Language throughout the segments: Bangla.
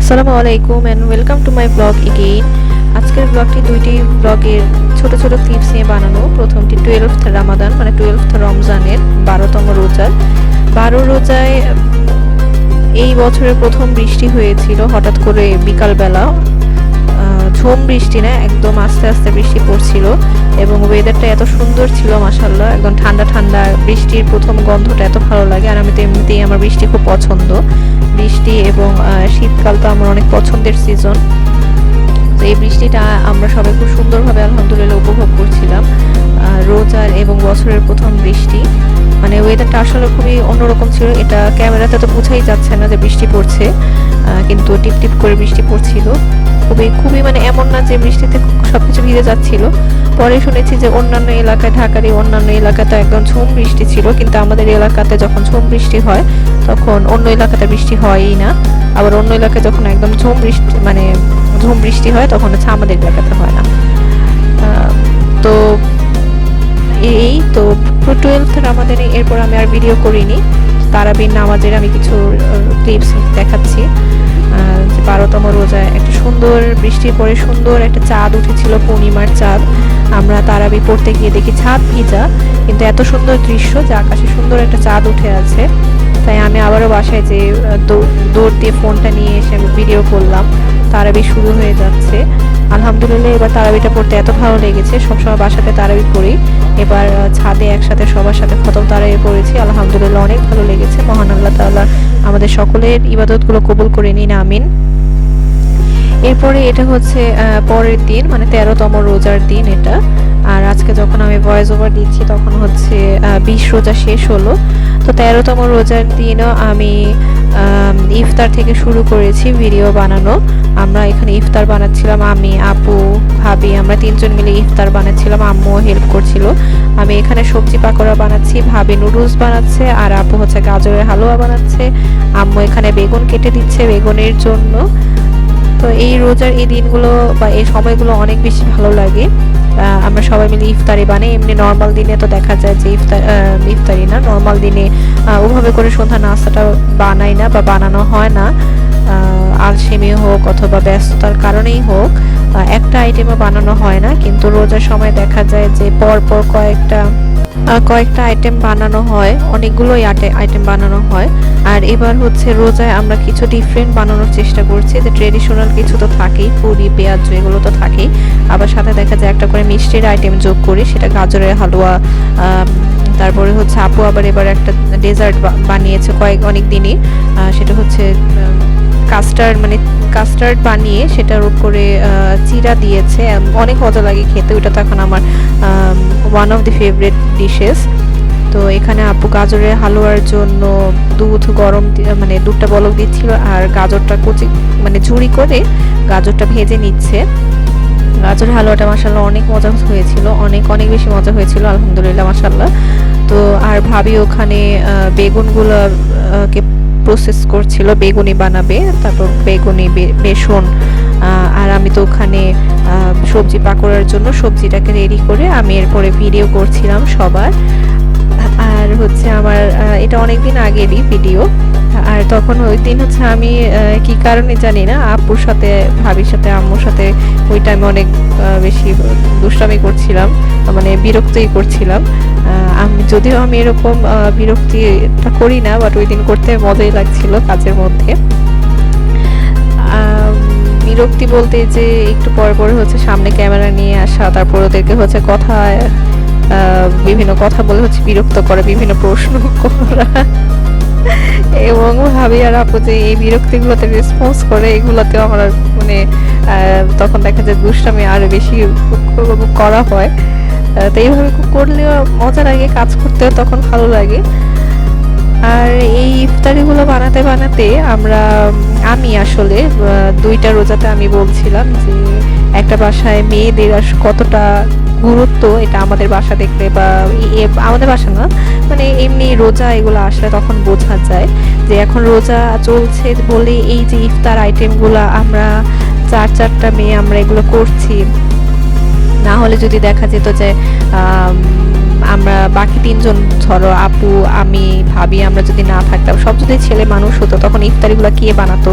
আসসালামু আলাইকুম and welcome to my blog again. আজকের ব্লগটি দুইটি ব্লগের ছোট ছোট ক্লিপস নিয়ে বানানো। প্রথমটি 12th রামাদান মানে 12th রমজানের 12তম রোজা। 12 রোজায় এই বছরের প্রথম বৃষ্টি হয়েছিল হঠাৎ করে বিকালবেলা। ঝুম বৃষ্টি না, একদম আস্তে আস্তে বৃষ্টি পড়ছিল এবং ওয়েদারটা এত সুন্দর ছিল মাশাআল্লাহ। একদম ঠান্ডা ঠান্ডা, বৃষ্টির প্রথম গন্ধটা এত ভালো লাগে। আর আমি তো এমনিতেই আমার বৃষ্টি খুব পছন্দ। বৃষ্টি এবং শীতকাল তো আমার অনেক পছন্দের সিজন। তো এই বৃষ্টিটা আমরা সবাই খুব সুন্দরভাবে আলহামদুলিল্লাহ উপভোগ করছিলাম। রোজার এবং বছরের প্রথম বৃষ্টি, মানে ওয়েদারটা আসলে খুবই অন্যরকম ছিল। এটা ক্যামেরাতে তো বোঝাই যাচ্ছে না যে বৃষ্টি পড়ছে, কিন্তু টিপ টিপ করে বৃষ্টি পড়ছিল। খুবই খুবই মানে এমন না যে বৃষ্টিতে সবকিছু ভিজে যাচ্ছিল। পরে শুনেছি যে অন্যান্য এলাকায়, ঢাকার অন্যান্য এলাকাতে একদম ঝুম বৃষ্টি ছিল, কিন্তু আমাদের এলাকাতে যখন ঝুম বৃষ্টি হয় তখন অন্য এলাকাতে বৃষ্টি হয়ই না। আবার অন্য এলাকায় যখন একদম ঝুম বৃষ্টি হয় তখন হচ্ছে আমাদের এলাকাতে হয় না। তো এই তো 12th রামাদানে এরপর আমি আর ভিডিও করিনি। তারাবির নামাজের আমি কিছু ক্লিপস দেখাচ্ছি। 12তম রোজায় একটা সুন্দর বৃষ্টির পরে সুন্দর একটা চাঁদ উঠেছিল, পূর্ণিমার চাঁদ। আমরা তারাবি পড়তে গিয়ে দেখি ছাদ ভিজা, কিন্তু এত সুন্দর দৃশ্য যে আকাশে সুন্দর একটা চাঁদ উঠে আছে। তাই আমি আবারও বাসায় যে দৌড় দিয়ে ফোনটা নিয়ে এসে আমি ভিডিও করলাম। তারাবি শুরু হয়ে যাচ্ছে আলহামদুলিল্লাহ। এবার তারাবিটা পড়তে এত ভালো লেগেছে। সবসময় বাসাতে তারাবি পড়ি, এবার ছাদে একসাথে সবার সাথে খতম তারাবি পড়েছি আলহামদুলিল্লাহ, অনেক ভালো লেগেছে। মহান আল্লাহ তাআলা আমাদের সকলের ইবাদতগুলো কবুল করে নিন, আমিন। এরপরে এটা হচ্ছে পরের দিন, মানে 13তম রোজার দিন এটা। আর আজকে যখন আমি ভয়েস ওভার দিচ্ছি তখন হচ্ছে 20 রোজা শেষ হলো। তো 13তম রোজার দিনও আমি ইফতার থেকে শুরু করেছি ভিডিও বানানো। আমরা এখানে ইফতার বানাচ্ছিলাম, আমি, আপু, ভাবি, আমরা তিনজন মিলে ইফতার বানাচ্ছিলাম। আম্মুও হেল্প করছিল। আমি এখানে সবজি পাকোড়া বানাচ্ছি, ভাবি নুডলস বানাচ্ছে, আর আপু হচ্ছে গাজরের হালুয়া বানাচ্ছে। আম্মু এখানে বেগুন কেটে দিচ্ছে বেগুনের জন্য। তো এই রোজার এই দিনগুলো বা এই সময়গুলো অনেক বেশি ভালো লাগে। আমরা সবাই মিলে ইফতারি বানাই। এমনি নর্মাল দিনে তো দেখা যায় যে ইফতারি না, নর্মাল দিনে ওভাবে করে সন্ধ্যা নাস্তাটা বানাই না বা বানানো হয় না। আলসেমি হোক অথবা ব্যস্ততার কারণেই হোক, একটা আইটেমও বানানো হয় না। কিন্তু রোজার সময় দেখা যায় যে পরপর কয়েকটা আইটেম বানানো হয়, অনেকগুলোই আইটেম বানানো হয়। আর এবার হচ্ছে রোজায় আমরা কিছু ডিফারেন্ট বানানোর চেষ্টা করছি। যে ট্রেডিশনাল কিছু তো থাকেই, পুরি, পেঁয়াজ, এগুলো তো থাকেই। আবার সাথে দেখা যায় একটা করে মিষ্টির আইটেম যোগ করি, সেটা গাজরের হালুয়া। তারপরে হচ্ছে আপু আবার এবার একটা ডেজার্ট বানিয়েছে অনেক দিনই। সেটা হচ্ছে কাস্টার্ড বানিয়ে সেটার উপরে চিরা দিয়েছে, অনেক মজা লাগে খেতে। ওটা তো এখন আমার one of the favourite dishes. তো এখানে আপু গাজরের হালুয়ার জন্য দুধ গরম, মানে দুধটা বলক দিচ্ছিল, আর গাজরটা ঝুরি করে গাজরটা ভেজে নিচ্ছে। গাজরের হালুয়াটা মাশাআল্লাহ অনেক মজা হয়েছিল, অনেক অনেক বেশি মজা হয়েছিল আলহামদুলিল্লাহ মাশাআল্লাহ। তো আর ভাবি ওখানে বেগুনগুলো কে প্রসেস করছিল, বেগুনি বানাবে, তারপর বেগুনি বেসন। আর আমি তো ওখানে সবজি পাকোড়ার জন্য সবজিটাকে রেডি করে আমি এরপরে ভিডিও করছিলাম সবার। আর হচ্ছে আমার এটা অনেক দিন আগেরই ভিডিও। আর তখন ওই দিন হচ্ছে আমি কি কারণে জানি না আপুর সাথে, ভাবির সাথে, আম্মুর সাথে ওই টাইমে অনেক বেশি দুষ্টামি করছিলাম, মানে বিরক্তই করছিলাম। যদিও আমি এরকম বিরক্তিটা করি না, বাট ওই দিন করতে মজাই লাগছিল কাজের মধ্যে। বিরক্তি বলতে যে একটু পরে পরে হচ্ছে সামনে ক্যামেরা নিয়ে আসা, তারপর ওদেরকে হচ্ছে বিভিন্ন কথা বলে হচ্ছে বিরক্ত করা, বিভিন্ন প্রশ্ন করা, এবং ভাবি আর আপু যে এই বিরক্তিগুলোতে রেসপন্স করে, এগুলোতেও আমার মানে তখন দেখা যায় দুষ্টামি আরো বেশি করা হয়। তো এইভাবে করলেও মজা লাগে, কাজ করতেও তখন ভালো লাগে। আর এই ইফতারিগুলো বানাতে বানাতে আমি আসলে দুইটা রোজাতে আমি বলছিলাম যে একটা বাসায় মেয়েদের কতটা গুরুত্ব, এটা আমাদের বাসা দেখলে বা আমাদের বাসা না, মানে এমনি রোজা এগুলো আসলে তখন বোঝা যায় যে এখন রোজা চলছে বলে এই যে ইফতার আইটেমগুলো আমরা চারটা মেয়ে আমরা এগুলো করছি। না হলে যদি দেখা যেত যে আমরা বাকি তিনজন, ধরো আপু, আমি, ভাবি, আমরা যদি না থাকতাম, সব যদি ছেলে মানুষ হতো, তখন ইফতারিগুলো কে বানাতো?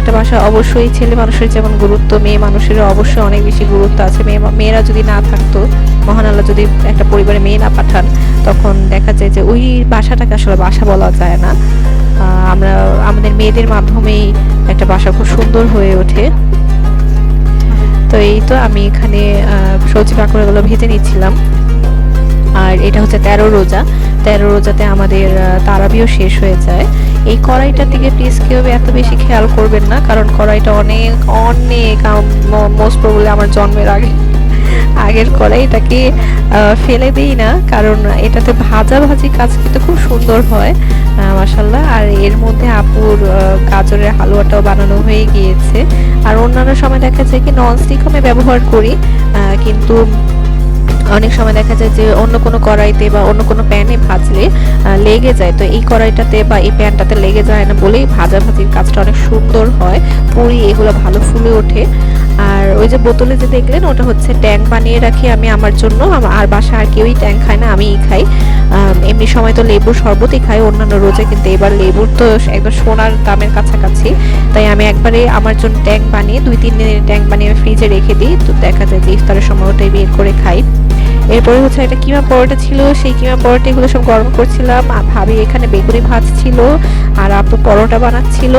একটা বাসা অবশ্যই ছেলে মানুষের যেমন গুরুত্ব, মেয়ে মানুষেরও অবশ্যই অনেক বেশি গুরুত্ব আছে। মেয়েরা যদি না থাকতো, মহান আল্লাহ যদি একটা পরিবারে মেয়ে না পাঠান, তখন দেখা যায় যে ওই বাসাটাকে আসলে বাসা বলা যায় না। আমরা আমাদের মেয়েদের মাধ্যমেই একটা বাসা খুব সুন্দর হয়ে ওঠে। তো এই তো আমি এখানে সবজি পাকোড়াগুলো ভেজে নিচ্ছিলাম। আর এটা হচ্ছে 13 রোজা। 13 রোজাতে আমাদের তারাবিও শেষ হয়ে যায়। এই কড়াইটার দিকে প্লিজ কেউ এত বেশি খেয়াল করবেন না, কারণ কড়াইটা অনেক অনেক মোস্ট প্রবাবলি আমার জন্মের আগের কড়াইটাকে ফেলে দিই না, কারণ এটাতে ভাজি কাজ কিন্তু খুব সুন্দর হয় মাশাআল্লাহ। আর এর মধ্যে আপুর গাজরের হালুয়াটাও বানানো হয়ে গিয়েছে। আর অন্যান্য সময় দেখা যায় কি ননস্টিক আমি ব্যবহার করি, কিন্তু অনেক সময় দেখা যায় যে অন্য কোনো কড়াইতে বা অন্য কোনো প্যানে ভাজলে লেগে যায়। তো এই কড়াইটাতে বা এই প্যানটাতে লেগে যায় না বলেই ভাজির কাজটা অনেক সুন্দর হয়, পুরি এগুলো ভালো ফুলে ওঠে। আর ওই যে বোতলে যে দেখলেন, ওটা হচ্ছে ট্যাং বানিয়ে রাখি আমি আমার জন্য। আর বাসা আর কেউই ট্যাং খায় না, আমিই খাই। এমনি সময় তো লেবুর শরবতই খাই অন্যান্য রোজে, কিন্তু এবার লেবুর তো একদম সোনার দামের কাছাকাছি, তাই আমি একবারে আমার জন্য ট্যাং বানিয়ে 2-3 দিনের ট্যাং বানিয়ে ফ্রিজে রেখে দিই। তো দেখা যায় যে ইফতারের সময় ওটাই বের করে খাই। এরপরে হচ্ছে একটা কিমা পরোটা ছিল, সেই কিমা পরোটা এগুলো সব গরম করছিলাম। ভাবি এখানে বেগুনি ভাজছিল, আর আপু পরোটা বানাচ্ছিল।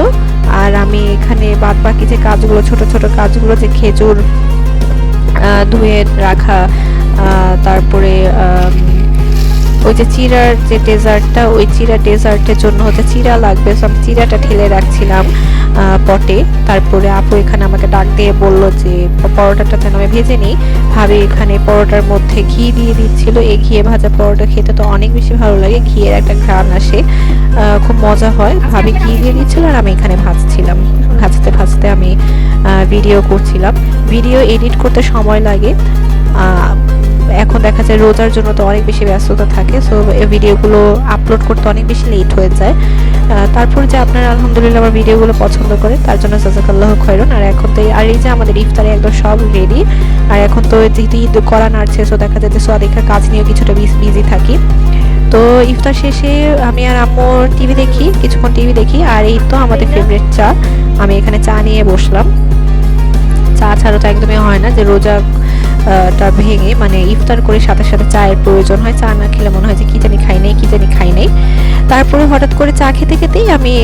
আর আমি এখানে বাদ বাকি যে কাজগুলো, ছোট ছোট কাজগুলো, যে খেজুর ধুয়ে রাখা, তারপরে ওই যে চিড়ার যে ডেজার্টটা, ওই চিড়া ডেজার্টের জন্য হচ্ছে চিড়া লাগবে, সব চিড়াটা ঢেলে রাখছিলাম পটে। তারপরে আপু এখানে আমাকে ডাক দিয়ে বলল যে পরোটাটা যেন আমি ভেজে নিই। ভাবি এখানে পরোটার মধ্যে ঘি দিয়ে দিচ্ছিল। এই ঘিয়ে ভাজা পরোটা খেতে তো অনেক বেশি ভালো লাগে, ঘিয়ের একটা ঘ্রাণ আসে, খুব মজা হয়। ভাবি ঘি দিয়ে দিচ্ছিল আর আমি এখানে ভাজছিলাম। ভাজতে ভাজতে আমি ভিডিও করছিলাম। ভিডিও এডিট করতে সময় লাগে, এখন দেখা যায় রোজার জন্য তো অনেক বেশি ব্যস্ততা থাকে, সো ভিডিওগুলো আপলোড করতে অনেক বেশি লেট হয়ে যায়। তারপর যে আপনারা আলহামদুলিল্লাহ আমার ভিডিওগুলো পছন্দ করেন, তার জন্য জাযাকাল্লাহু খায়রান। আর এখন তো এই যে আমাদের ইফতারে একদম সব রেডি। আর এখন তো যেহেতু ঈদ করা নাড়ছে, সো দেখা যায় যে সোয়াদিকার কাজ নিয়ে কিছুটা বিজি থাকি। তো ইফতার শেষে আমি আর আম্মু টিভি দেখি, কিছুক্ষণ টিভি দেখি। আর এই তো আমাদের ফেভারিট চা, আমি এখানে চা নিয়ে বসলাম। চা ছাড়া তো একদমই হয় না, যে রোজা টা ভেঙে মানে ইফতার করে সাথে সাথে চায়ের প্রয়োজন হয়। চা না খেলে মনে হয় যে কি জানি খাই নাই। তারপরে হঠাৎ করে চা খেতে খেতেই আমি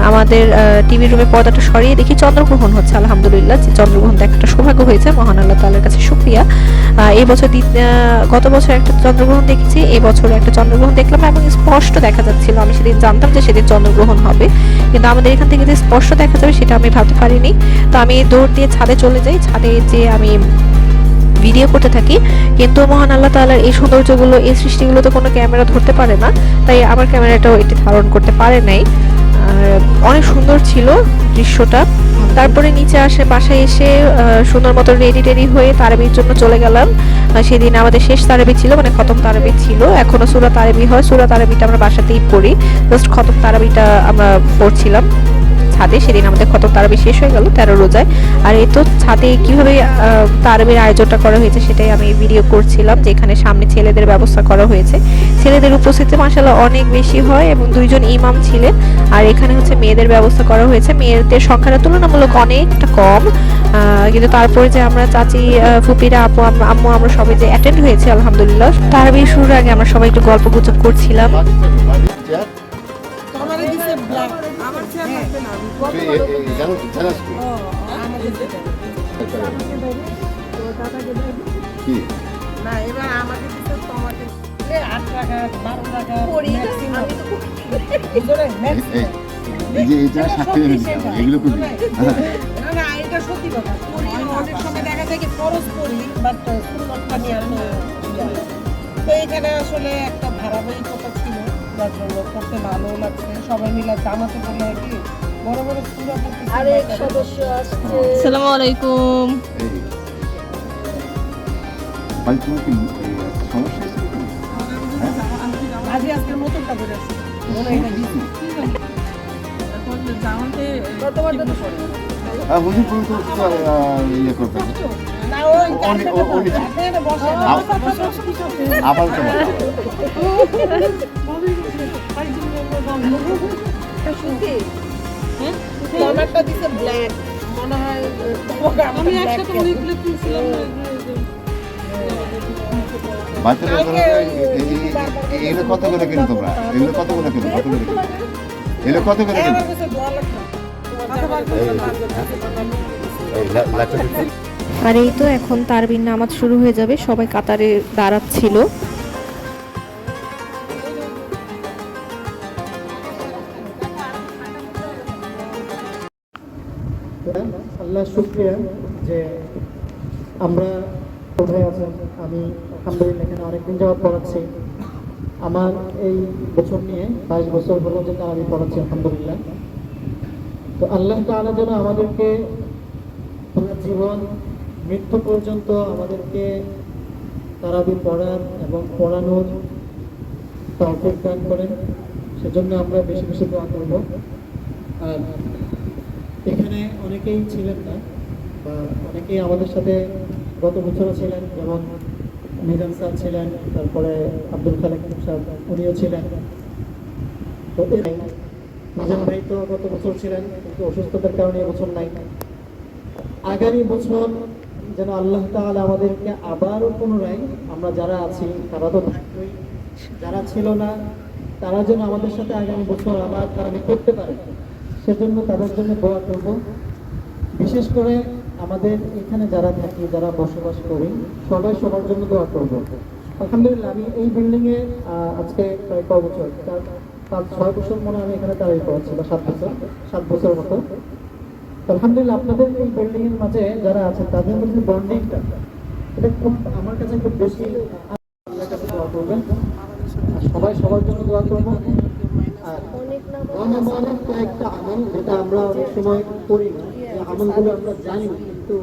আমাদের টিভির রুমে পর্দাটা সরিয়ে দেখি চন্দ্রগ্রহণ হচ্ছে। আলহামদুলিল্লাহ, যে চন্দ্রগ্রহণ দেখাটা সৌভাগ্য হয়েছে, মহান আল্লাহ তাআলার কাছে শুকরিয়া। এই বছর গত বছর একটা চন্দ্রগ্রহণ দেখেছি, এই বছর একটা চন্দ্রগ্রহণ দেখলাম এবং স্পষ্ট দেখা যাচ্ছিল। আমি সেদিন জানতাম যে সেদিন চন্দ্রগ্রহণ হবে, কিন্তু আমাদের এখান থেকে যে স্পষ্ট দেখা যাবে সেটা আমি ভাবতে পারিনি। তো আমি দৌড় দিয়ে ছাদে চলে যাই। ছাদে যে আমি ভিডিও করতে থাকি, কিন্তু মহান আল্লাহ তাআলার এই সৌন্দর্যগুলো, এই সৃষ্টিগুলো তো কোনো ক্যামেরা ধরতে পারে না, তাই আমার ক্যামেরাটাও এটি ধারণ করতে পারে নাই। অনেক সুন্দর ছিল দৃশ্যটা। তারপরে নিচে বাসায় এসে সুন্দর মতো রেডি হয়ে তারাবির জন্য চলে গেলাম। সেদিন আমাদের শেষ তারাবি ছিল, মানে খতম তারাবি ছিল। এখনো সূরা তারাবি হয়, সূরা তারাবিটা আমরা বাসাতেই পড়ি, জাস্ট খতম তারাবিটা আমরা পড়ছিলাম ছাদে। সেদিন আমাদের খতম তারাবি শেষ হয়ে গেল 13 রোজায়। আর এই তো ছাদে কিভাবে তারাবির আয়োজনটা করা হয়েছে সেটাই আমি ভিডিও করছিলাম, যেখানে সামনে ছেলেদের ব্যবস্থা করা হয়েছে। ছেলেদের উপস্থিতি মাশাআল্লাহ অনেক বেশি হয় এবং 2 জন ইমাম ছিলেন। আর এখানে হচ্ছে মেয়েদের ব্যবস্থা করা হয়েছে, মেয়েদের সংখ্যাটা তুলনামূলক অনেকটা কম, কিন্তু তারপরে যে আমরা চাচি, ফুপিরা, আপু, আম্মু আমরা সবাই যে অ্যাটেন্ড হয়েছে আলহামদুলিল্লাহ। তারাবি শুরুর আগে আমরা সবাই একটু গল্প গুজব করছিলাম। না এবার আমাদের তোমাকে 8 টাকা 12 টাকা এটা সত্যি কথা। অনেক সময় দেখা যায় কি খরচ করি, বাট তো এখানে আসলে একটা ধারাবাহিকতা ছিল, যার জন্য করতে ভালো লাগছে। সবাই মিলে জামাতে বলে কি বড় বড় সূরা পড়তে। আরেক সদস্য আসছে। আসসালামু আলাইকুম। আজকের মতনটা করে আসছে মনে হয় দিছি এখন জামাতে কতবার তো পড়ে হুজুর পুরো তো ইয়ে করতে না ওই এখানে বসে আবার তো শুনতে হ্যাঁ আমারটা দিছে ব্ল্যাক মনে হয় তোমাকে আমি একসাথে অনেকগুলো কিনছিলাম না বাচ্চারা ধরো এগুলো কত করে কিনো তোমরা? এগুলো কত করে কিনো? কত করে কিনো? এগুলো কত করে কিনো? আমার কাছে দোয়া লাগবে আর এই তো এখন তারবির নামাজ শুরু হয়ে যাবে, সবাই কাতারে দাঁড়াচ্ছিল। আল্লাহ শুকরিয়া যে আমরা কোথায় আছেন। আমি আলহামদুলিল্লাহ এখানে অনেকদিন যাওয়ার পড়াচ্ছি। আমার এই বছর নিয়ে 22 বছর হলো যে আমি পড়াচ্ছি আলহামদুলিল্লাহ। তো আল্লাহ তাআলা যেন আমাদেরকে পুরো জীবন মৃত্যু পর্যন্ত আমাদেরকে তারাবি পড়ার এবং পড়ানোর তৌফিক দান করেন, সেজন্য আমরা বেশি বেশি দোয়া করব। আর এখানে অনেকেই ছিলেন না বা অনেকেই আমাদের সাথে গত বছরও ছিলেন, যেমন মিজান স্যার ছিলেন, তারপরে আব্দুল খালেক স্যার উনিও ছিলেন। তো মিজান ভাই তো গত বছর ছিলেন, কিন্তু অসুস্থতার কারণে এবছর নাই। আগামী বছর যেন আল্লাহ তাআলা আমাদেরকে আবারও পুনরায়, আমরা যারা আছি তারা তো থাকবেই, যারা ছিল না তারা যেন আমাদের সাথে আগামী বছর আবার তারা করতে পারে, সেজন্য তাদের জন্য দোয়া করব। বিশেষ করে আমাদের এখানে যারা থাকি, যারা বসবাস করি, সবাই সবার জন্য দোয়া করব। আলহামদুলিল্লাহ আমি এই বিল্ডিংয়ে আজকে প্রায় ক বছর, 5-6 বছর মনে হয় আমি এখানে তারাই পড়াচ্ছি, বা 7 বছর মতো। আলহামদুলিল্লাহ আপনাদের এই বিল্ডিং এর মাঝে যারা আছে তাদের মধ্যে বন্ডিংটা, এটা খুব আমার কাছে খুব বেশি। আল্লাহর কাছে দোয়া করবেন, আর সবাই সবার জন্য দোয়া করবো। আর অনেক কয়েকটা আমল যেটা আমরা অনেক সময় করি না, যে আমলগুলো আমরা জানি কিন্তু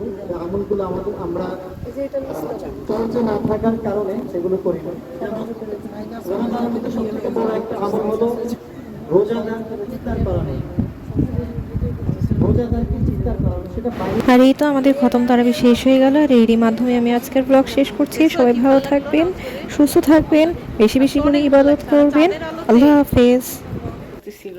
আমলগুলো আমাদের আমরা চর্চা না থাকার কারণে সেগুলো করি না। রমজানের মধ্যে সবথেকে বড় একটা আমল হলো রোজাদারকে ইফতার করানো। রোজাদারকে ইফতার করানো, সেটা আর এই তো আমাদের খতম তারাবি শেষ হয়ে গেল। আর এরই মাধ্যমে আমি আজকের ব্লগ শেষ করছি। সবাই ভালো থাকবেন, সুস্থ থাকবেন, বেশি বেশি করে ইবাদত করবেন। আল্লাহ হাফেজ। ছিল